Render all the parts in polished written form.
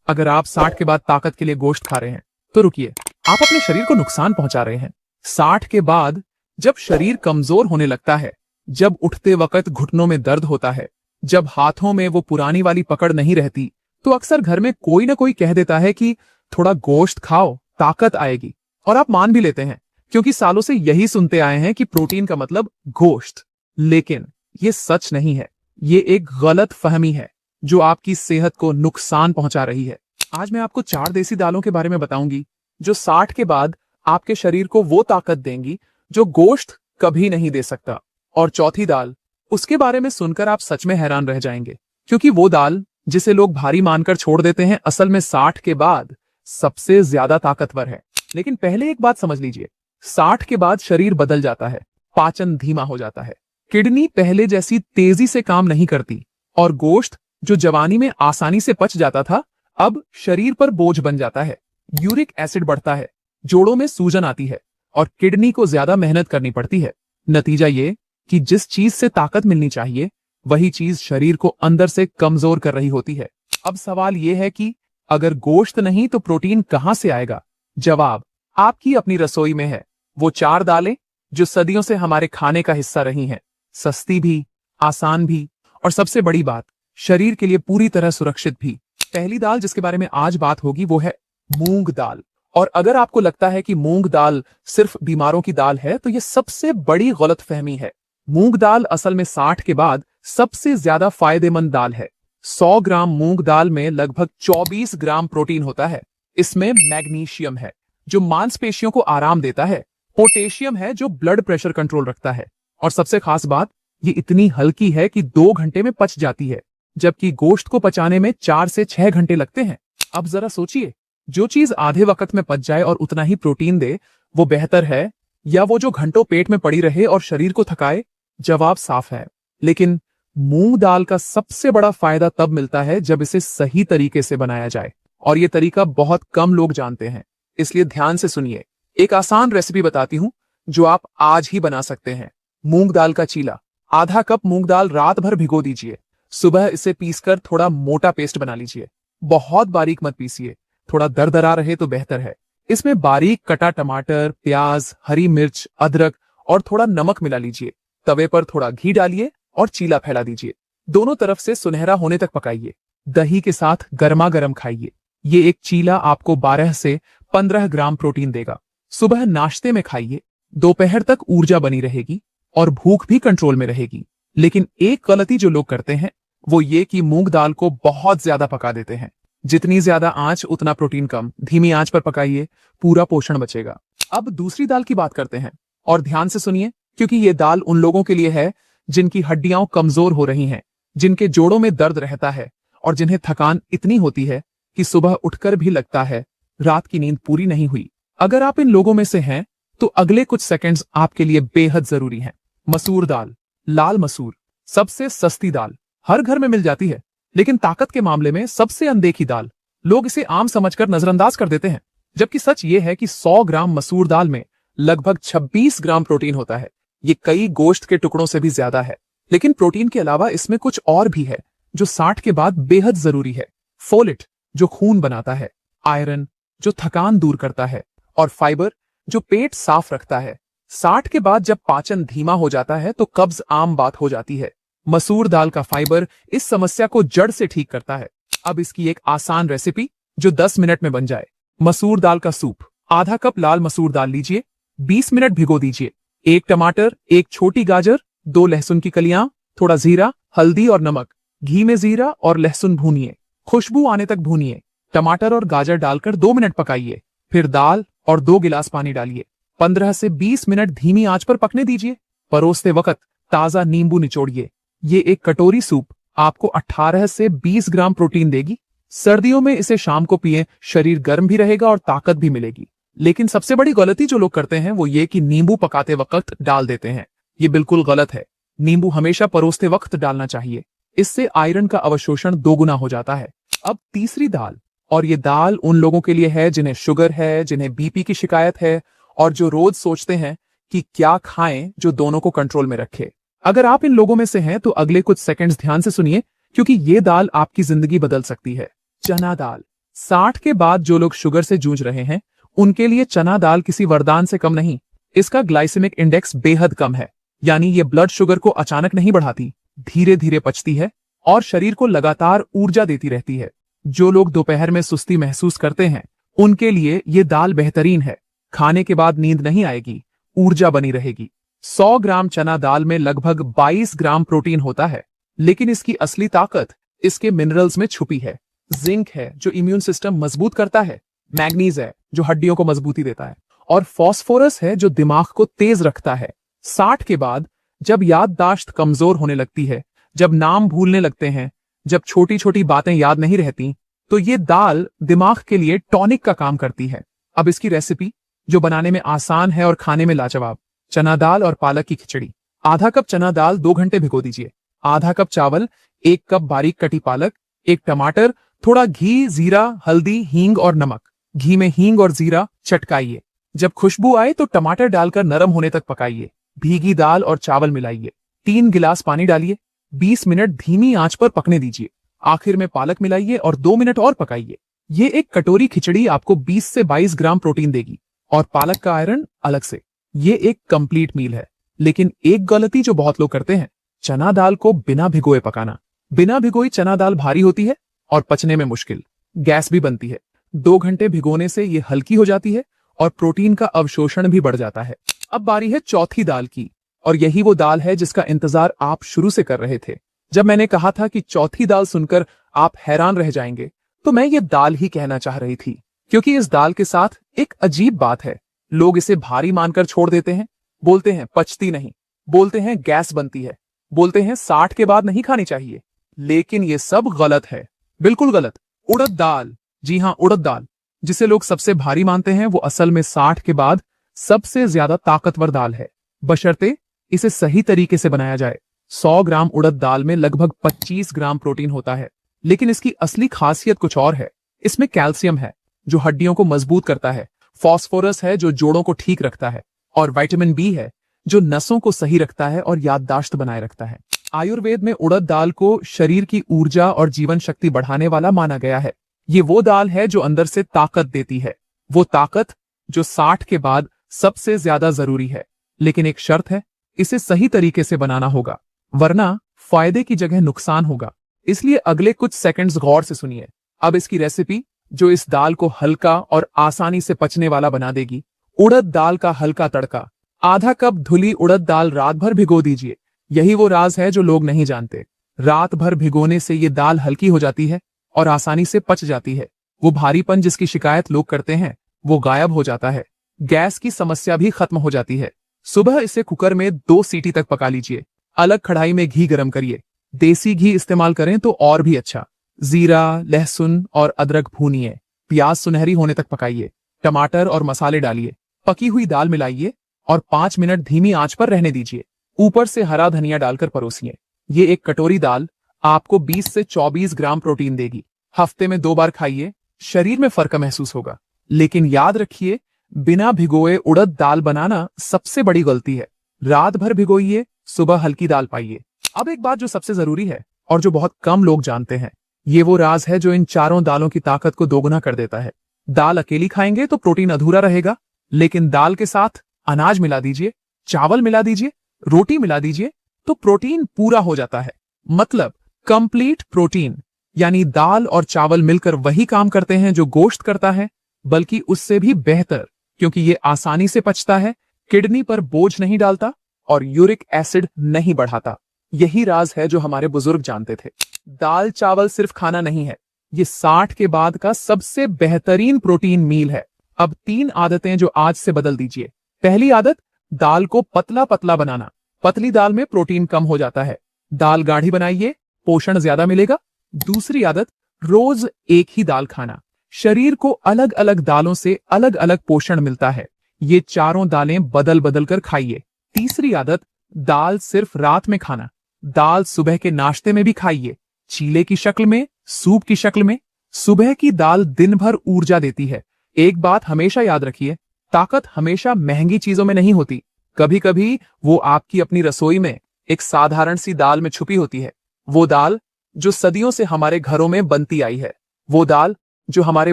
अगर आप 60 के बाद ताकत के लिए गोश्त खा रहे हैं तो रुकिए, आप अपने शरीर को नुकसान पहुंचा रहे हैं। 60 के बाद जब शरीर कमजोर होने लगता है, जब उठते वक्त घुटनों में दर्द होता है, जब हाथों में वो पुरानी वाली पकड़ नहीं रहती, तो अक्सर घर में कोई ना कोई कह देता है कि थोड़ा गोश्त खाओ, ताकत आएगी। और आप मान भी लेते हैं, क्योंकि सालों से यही सुनते आए हैं कि प्रोटीन का मतलब गोश्त। लेकिन ये सच नहीं है, ये एक गलत फहमी है जो आपकी सेहत को नुकसान पहुंचा रही है। आज मैं आपको 4 देसी दालों के बारे में बताऊंगी जो 60 के बाद आपके शरीर को वो ताकत देंगी जो गोश्त कभी नहीं दे सकता। और चौथी दाल, उसके बारे में सुनकर आप सच में हैरान रह जाएंगे, क्योंकि वो दाल जिसे लोग भारी मानकर छोड़ देते हैं, असल में 60 के बाद सबसे ज्यादा ताकतवर है। लेकिन पहले एक बात समझ लीजिए, 60 के बाद शरीर बदल जाता है, पाचन धीमा हो जाता है, किडनी पहले जैसी तेजी से काम नहीं करती, और गोश्त जो जवानी में आसानी से पच जाता था, अब शरीर पर बोझ बन जाता है। यूरिक एसिड बढ़ता है, जोड़ों में सूजन आती है, और किडनी को ज्यादा मेहनत करनी पड़ती है। नतीजा ये कि जिस चीज से ताकत मिलनी चाहिए, वही चीज शरीर को अंदर से कमजोर कर रही होती है। अब सवाल यह है कि अगर गोश्त नहीं तो प्रोटीन कहां से आएगा? जवाब आपकी अपनी रसोई में है। वो 4 दालें जो सदियों से हमारे खाने का हिस्सा रही हैं, सस्ती भी, आसान भी, और सबसे बड़ी बात, शरीर के लिए पूरी तरह सुरक्षित भी। पहली दाल जिसके बारे में आज बात होगी वो है मूंग दाल। और अगर आपको लगता है कि मूंग दाल सिर्फ बीमारों की दाल है, तो यह सबसे बड़ी गलतफहमी है। मूंग दाल असल में 60 के बाद सबसे ज्यादा फायदेमंद दाल है। 100 ग्राम मूंग दाल में लगभग 24 ग्राम प्रोटीन होता है। इसमें मैग्नीशियम है जो मांसपेशियों को आराम देता है, पोटेशियम है जो ब्लड प्रेशर कंट्रोल रखता है, और सबसे खास बात, ये इतनी हल्की है कि 2 घंटे में पच जाती है, जबकि गोश्त को पचाने में 4 से 6 घंटे लगते हैं। अब जरा सोचिए, जो चीज आधे वक्त में पच जाए और उतना ही प्रोटीन दे, वो बेहतर है, या वो जो घंटों पेट में पड़ी रहे और शरीर को थकाए? जवाब साफ है। लेकिन मूंग दाल का सबसे बड़ा फायदा तब मिलता है जब इसे सही तरीके से बनाया जाए, और ये तरीका बहुत कम लोग जानते हैं। इसलिए ध्यान से सुनिए, एक आसान रेसिपी बताती हूं जो आप आज ही बना सकते हैं। मूंग दाल का चीला। आधा कप मूंग दाल रात भर भिगो दीजिए, सुबह इसे पीसकर थोड़ा मोटा पेस्ट बना लीजिए। बहुत बारीक मत पीसिए, थोड़ा दरदरा रहे तो बेहतर है। इसमें बारीक कटा टमाटर, प्याज, हरी मिर्च, अदरक और थोड़ा नमक मिला लीजिए। तवे पर थोड़ा घी डालिए और चीला फैला दीजिए। दोनों तरफ से सुनहरा होने तक पकाइए। दही के साथ गर्मा गर्म खाइए। ये एक चीला आपको 12 से 15 ग्राम प्रोटीन देगा। सुबह नाश्ते में खाइए, दोपहर तक ऊर्जा बनी रहेगी और भूख भी कंट्रोल में रहेगी। लेकिन एक गलती जो लोग करते हैं वो ये कि मूंग दाल को बहुत ज्यादा पका देते हैं। जितनी ज्यादा आंच उतना प्रोटीन कम। धीमी आंच पर पकाइए, पूरा पोषण बचेगा। अब दूसरी दाल की बात करते हैं, और ध्यान से सुनिए, क्योंकि ये दाल उन लोगों के लिए है जिनकी हड्डियां कमजोर हो रही हैं, जिनके जोड़ों में दर्द रहता है, और जिन्हें थकान इतनी होती है कि सुबह उठकर भी लगता है रात की नींद पूरी नहीं हुई। अगर आप इन लोगों में से हैं तो अगले कुछ सेकंड्स आपके लिए बेहद जरूरी हैं। मसूर दाल। लाल मसूर सबसे सस्ती दाल, हर घर में मिल जाती है, लेकिन ताकत के मामले में सबसे अनदेखी दाल। लोग इसे आम समझकर नजरअंदाज कर देते हैं, जबकि सच ये है कि 100 ग्राम मसूर दाल में लगभग 26 ग्राम प्रोटीन होता है। ये कई गोश्त के टुकड़ों से भी ज्यादा है। लेकिन प्रोटीन के अलावा इसमें कुछ और भी है जो 60 के बाद बेहद जरूरी है। फोलेट जो खून बनाता है, आयरन जो थकान दूर करता है, और फाइबर जो पेट साफ रखता है। 60 के बाद जब पाचन धीमा हो जाता है तो कब्ज आम बात हो जाती है। मसूर दाल का फाइबर इस समस्या को जड़ से ठीक करता है। अब इसकी एक आसान रेसिपी जो 10 मिनट में बन जाए। मसूर दाल का सूप। आधा कप लाल मसूर दाल लीजिए, 20 मिनट भिगो दीजिए। 1 टमाटर, 1 छोटी गाजर, 2 लहसुन की कलियां, थोड़ा जीरा, हल्दी और नमक। घी में जीरा और लहसुन भूनिए, खुशबू आने तक भूनिए। टमाटर और गाजर डालकर 2 मिनट पकाइए। फिर दाल और 2 गिलास पानी डालिए। 15 से 20 मिनट धीमी आंच पर पकने दीजिए। परोसते वक्त ताजा नींबू निचोड़िए। ये एक कटोरी सूप आपको 18 से 20 ग्राम प्रोटीन देगी। सर्दियों में इसे शाम को पिए, शरीर गर्म भी रहेगा और ताकत भी मिलेगी। लेकिन सबसे बड़ी गलती जो लोग करते हैं वो ये कि नींबू पकाते वक्त डाल देते हैं। ये बिल्कुल गलत है। नींबू हमेशा परोसते वक्त डालना चाहिए, इससे आयरन का अवशोषण 2 गुना हो जाता है। अब तीसरी दाल, और ये दाल उन लोगों के लिए है जिन्हें शुगर है, जिन्हें बीपी की शिकायत है, और जो रोज सोचते हैं कि क्या खाएं जो दोनों को कंट्रोल में रखे। अगर आप इन लोगों में से हैं तो अगले कुछ सेकंड्स ध्यान से सुनिए, क्योंकि ये दाल आपकी जिंदगी बदल सकती है। चना दाल 60 के बाद जो लोग शुगर से जूझ रहे हैं उनके लिए चना दाल किसी वरदान से कम नहीं। इसका ग्लाइसेमिक इंडेक्स बेहद कम है, यानी ये ब्लड शुगर को अचानक नहीं बढ़ाती, धीरे धीरे पचती है और शरीर को लगातार ऊर्जा देती रहती है। जो लोग दोपहर में सुस्ती महसूस करते हैं उनके लिए ये दाल बेहतरीन है। खाने के बाद नींद नहीं आएगी, ऊर्जा बनी रहेगी। 100 ग्राम चना दाल में लगभग 22 ग्राम प्रोटीन होता है, लेकिन इसकी असली ताकत इसके मिनरल्स में छुपी है। जिंक है जो इम्यून सिस्टम मजबूत करता है, मैग्नीज है जो हड्डियों को मजबूती देता है, और फास्फोरस है जो दिमाग को तेज रखता है। 60 के बाद जब याददाश्त कमजोर होने लगती है, जब नाम भूलने लगते हैं, जब छोटी छोटी बातें याद नहीं रहती, तो ये दाल दिमाग के लिए टॉनिक का काम करती है। अब इसकी रेसिपी जो बनाने में आसान है और खाने में लाजवाब। चना दाल और पालक की खिचड़ी। आधा कप चना दाल 2 घंटे भिगो दीजिए। आधा कप चावल, 1 कप बारीक कटी पालक, 1 टमाटर, थोड़ा घी, जीरा, हल्दी, हींग और नमक। घी में हींग और जीरा चटकाइए। जब खुशबू आए तो टमाटर डालकर नरम होने तक पकाइए। भीगी दाल और चावल मिलाइए। 3 गिलास पानी डालिए। 20 मिनट धीमी आंच पर पकने दीजिए। आखिर में पालक मिलाइए और 2 मिनट और पकाइए। ये एक कटोरी खिचड़ी आपको 20 से 22 ग्राम प्रोटीन देगी और पालक का आयरन अलग से। ये एक कंप्लीट मील है। लेकिन एक गलती जो बहुत लोग करते हैं, चना दाल को बिना भिगोए पकाना। बिना भिगोई चना दाल भारी होती है और पचने में मुश्किल, गैस भी बनती है। 2 घंटे भिगोने से ये हल्की हो जाती है और प्रोटीन का अवशोषण भी बढ़ जाता है। अब बारी है चौथी दाल की, और यही वो दाल है जिसका इंतजार आप शुरू से कर रहे थे। जब मैंने कहा था कि चौथी दाल सुनकर आप हैरान रह जाएंगे, तो मैं ये दाल ही कहना चाह रही थी, क्योंकि इस दाल के साथ एक अजीब बात है। लोग इसे भारी मानकर छोड़ देते हैं, बोलते हैं पचती नहीं, बोलते हैं गैस बनती है, बोलते हैं 60 के बाद नहीं खानी चाहिए। लेकिन ये सब गलत है, बिल्कुल गलत। उड़द दाल, जी हां उड़द दाल, जिसे लोग सबसे भारी मानते हैं, वो असल में 60 के बाद सबसे ज्यादा ताकतवर दाल है, बशर्ते इसे सही तरीके से बनाया जाए। 100 ग्राम उड़द दाल में लगभग 25 ग्राम प्रोटीन होता है, लेकिन इसकी असली खासियत कुछ और है। इसमें कैल्शियम है जो हड्डियों को मजबूत करता है, फास्फोरस है जो जोड़ों को ठीक रखता है, और विटामिन बी है जो नसों को सही रखता है और याददाश्त बनाए रखता है। आयुर्वेद में उड़द दाल को शरीर की ऊर्जा और जीवन शक्ति बढ़ाने वाला माना गया है। ये वो दाल है जो अंदर से ताकत देती है, वो ताकत जो 60 के बाद सबसे ज्यादा जरूरी है। लेकिन एक शर्त है, इसे सही तरीके से बनाना होगा, वरना फायदे की जगह नुकसान होगा। इसलिए अगले कुछ सेकंड्स गौर से सुनिए। अब इसकी रेसिपी जो इस दाल को हल्का और आसानी से पचने वाला बना देगी। उड़द दाल का हल्का तड़का। आधा कप धुली उड़द दाल रात भर भिगो दीजिए। यही वो राज है जो लोग नहीं जानते। रात भर भिगोने से ये दाल हल्की हो जाती है और आसानी से पच जाती है। वो भारीपन जिसकी शिकायत लोग करते हैं, वो गायब हो जाता है। गैस की समस्या भी खत्म हो जाती है। सुबह इसे कुकर में 2 सीटी तक पका लीजिए। अलग कढ़ाई में घी गरम करिए। देसी घी इस्तेमाल करें तो और भी अच्छा। जीरा, लहसुन और अदरक भूनिए। प्याज सुनहरी होने तक पकाइए। टमाटर और मसाले डालिए। पकी हुई दाल मिलाइए और 5 मिनट धीमी आंच पर रहने दीजिए। ऊपर से हरा धनिया डालकर परोसिए। ये एक कटोरी दाल आपको 20 से 24 ग्राम प्रोटीन देगी। हफ्ते में 2 बार खाइए, शरीर में फर्क महसूस होगा। लेकिन याद रखिए, बिना भिगोए उड़द दाल बनाना सबसे बड़ी गलती है। रात भर भिगोइए, सुबह हल्की दाल पाइए। अब एक बात जो सबसे जरूरी है और जो बहुत कम लोग जानते हैं, ये वो राज है जो इन चारों दालों की ताकत को दोगुना कर देता है। दाल अकेली खाएंगे तो प्रोटीन अधूरा रहेगा, लेकिन दाल के साथ अनाज मिला दीजिए, चावल मिला दीजिए, रोटी मिला दीजिए, तो प्रोटीन पूरा हो जाता है। मतलब कंप्लीट प्रोटीन। यानी दाल और चावल मिलकर वही काम करते हैं जो गोश्त करता है, बल्कि उससे भी बेहतर, क्योंकि ये आसानी से पचता है, किडनी पर बोझ नहीं डालता और यूरिक एसिड नहीं बढ़ाता। यही राज है जो हमारे बुजुर्ग जानते थे। दाल चावल सिर्फ खाना नहीं है, ये 60 के बाद का सबसे बेहतरीन प्रोटीन मील है। अब 3 आदतें जो आज से बदल दीजिए। पहली आदत, दाल को पतला पतला बनाना। पतली दाल में प्रोटीन कम हो जाता है। दाल गाढ़ी बनाइए, पोषण ज्यादा मिलेगा। दूसरी आदत, रोज एक ही दाल खाना। शरीर को अलग अलग दालों से अलग अलग पोषण मिलता है। ये चारों दालें बदल बदल कर खाइए। तीसरी आदत, दाल सिर्फ रात में खाना। दाल सुबह के नाश्ते में भी खाइए, चीले की शक्ल में, सूप की शक्ल में। सुबह की दाल दिन भर ऊर्जा देती है। एक बात हमेशा याद रखिए, ताकत हमेशा महंगी चीजों में नहीं होती। कभी कभी वो आपकी अपनी रसोई में एक साधारण सी दाल में छुपी होती है। वो दाल जो सदियों से हमारे घरों में बनती आई है। वो दाल जो हमारे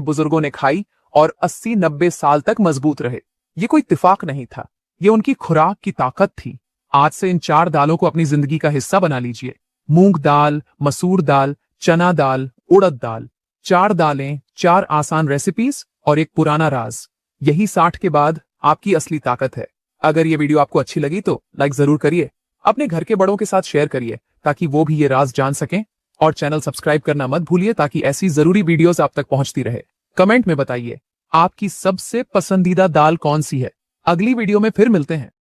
बुजुर्गों ने खाई और 80-90 साल तक मजबूत रहे। ये कोई इत्तेफाक नहीं था, ये उनकी खुराक की ताकत थी। आज से इन 4 दालों को अपनी जिंदगी का हिस्सा बना लीजिए। मूंग दाल, मसूर दाल, चना दाल, उड़द दाल। 4 दालें, 4 आसान रेसिपीज और एक पुराना राज। यही 60 के बाद आपकी असली ताकत है। अगर ये वीडियो आपको अच्छी लगी तो लाइक जरूर करिए, अपने घर के बड़ों के साथ शेयर करिए ताकि वो भी ये राज जान सकें, और चैनल सब्सक्राइब करना मत भूलिए ताकि ऐसी जरूरी वीडियोस आप तक पहुंचती रहे। कमेंट में बताइए आपकी सबसे पसंदीदा दाल कौन सी है। अगली वीडियो में फिर मिलते हैं।